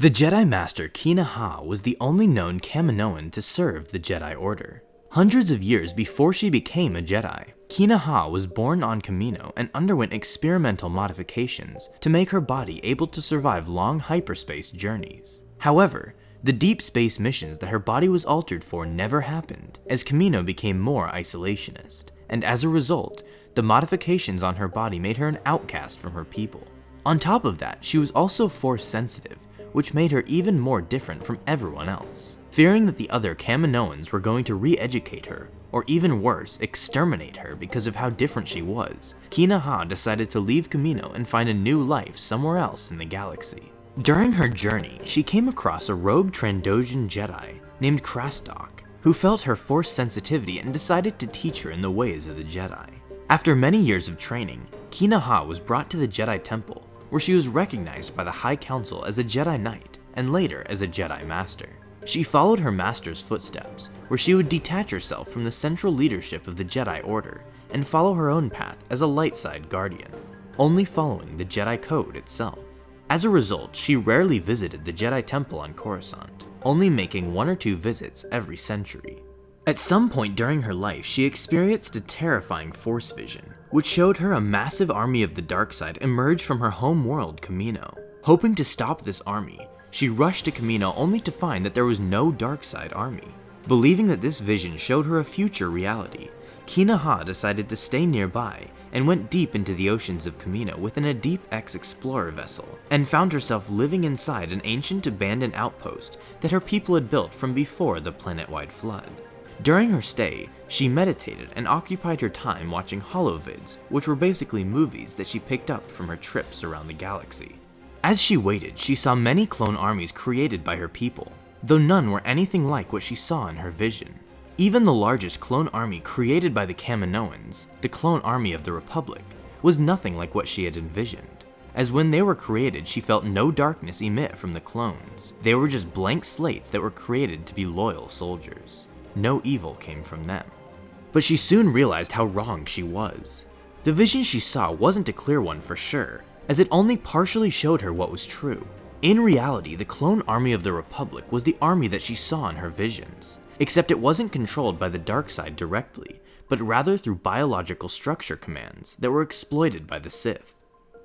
The Jedi Master Kina was the only known Kaminoan to serve the Jedi Order. Hundreds of years before she became a Jedi, Kina was born on Kamino and underwent experimental modifications to make her body able to survive long hyperspace journeys. However, the deep space missions that her body was altered for never happened, as Kamino became more isolationist, and as a result, the modifications on her body made her an outcast from her people. On top of that, she was also force sensitive, which made her even more different from everyone else. Fearing that the other Kaminoans were going to re-educate her, or even worse, exterminate her because of how different she was, Kina decided to leave Kamino and find a new life somewhere else in the galaxy. During her journey, she came across a rogue Trandoshan Jedi named Krastok, who felt her force sensitivity and decided to teach her in the ways of the Jedi. After many years of training, Kina was brought to the Jedi Temple, where she was recognized by the High Council as a Jedi Knight, and later as a Jedi Master. She followed her master's footsteps, where she would detach herself from the central leadership of the Jedi Order, and follow her own path as a light side guardian, only following the Jedi Code itself. As a result, she rarely visited the Jedi Temple on Coruscant, only making 1 or 2 visits every century. At some point during her life, she experienced a terrifying force vision, which showed her a massive army of the dark side emerge from her home world, Kamino. Hoping to stop this army, she rushed to Kamino only to find that there was no dark side army. Believing that this vision showed her a future reality, Kina decided to stay nearby and went deep into the oceans of Kamino within a Deep X Explorer vessel, and found herself living inside an ancient abandoned outpost that her people had built from before the planet-wide flood. During her stay, she meditated and occupied her time watching holovids, which were basically movies that she picked up from her trips around the galaxy. As she waited, she saw many clone armies created by her people, though none were anything like what she saw in her vision. Even the largest clone army created by the Kaminoans, the clone army of the Republic, was nothing like what she had envisioned, as when they were created she felt no darkness emit from the clones. They were just blank slates that were created to be loyal soldiers. No evil came from them. But she soon realized how wrong she was. The vision she saw wasn't a clear one for sure, as it only partially showed her what was true. In reality, the clone army of the Republic was the army that she saw in her visions, except it wasn't controlled by the dark side directly, but rather through biological structure commands that were exploited by the Sith.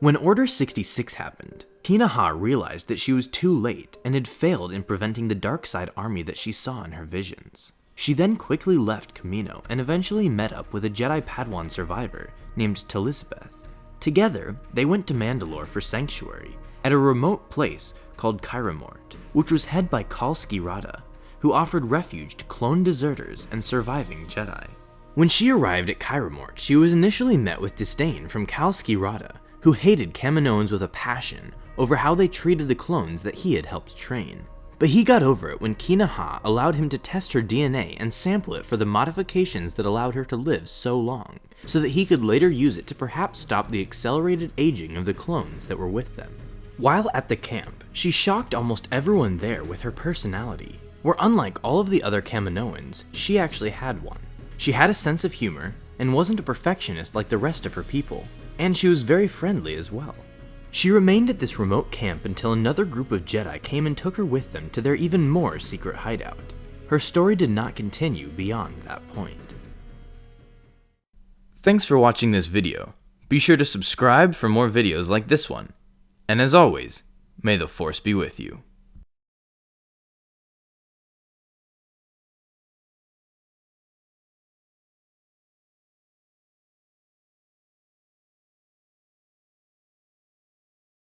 When Order 66 happened, Kina realized that she was too late and had failed in preventing the dark side army that she saw in her visions. She then quickly left Kamino and eventually met up with a Jedi Padawan survivor named Talisbeth. Together, they went to Mandalore for sanctuary at a remote place called Kyramort, which was headed by Kalski Rada, who offered refuge to clone deserters and surviving Jedi. When she arrived at Kyramort, she was initially met with disdain from Kalski Rada, who hated Kaminoans with a passion over how they treated the clones that he had helped train. But he got over it when Kina allowed him to test her DNA and sample it for the modifications that allowed her to live so long, so that he could later use it to perhaps stop the accelerated aging of the clones that were with them. While at the camp, she shocked almost everyone there with her personality, where unlike all of the other Kaminoans, she actually had one. She had a sense of humor, and wasn't a perfectionist like the rest of her people, and she was very friendly as well. She remained at this remote camp until another group of Jedi came and took her with them to their even more secret hideout. Her story did not continue beyond that point. Thanks for watching this video. Be sure to subscribe for more videos like this one. And as always, may the Force be with you.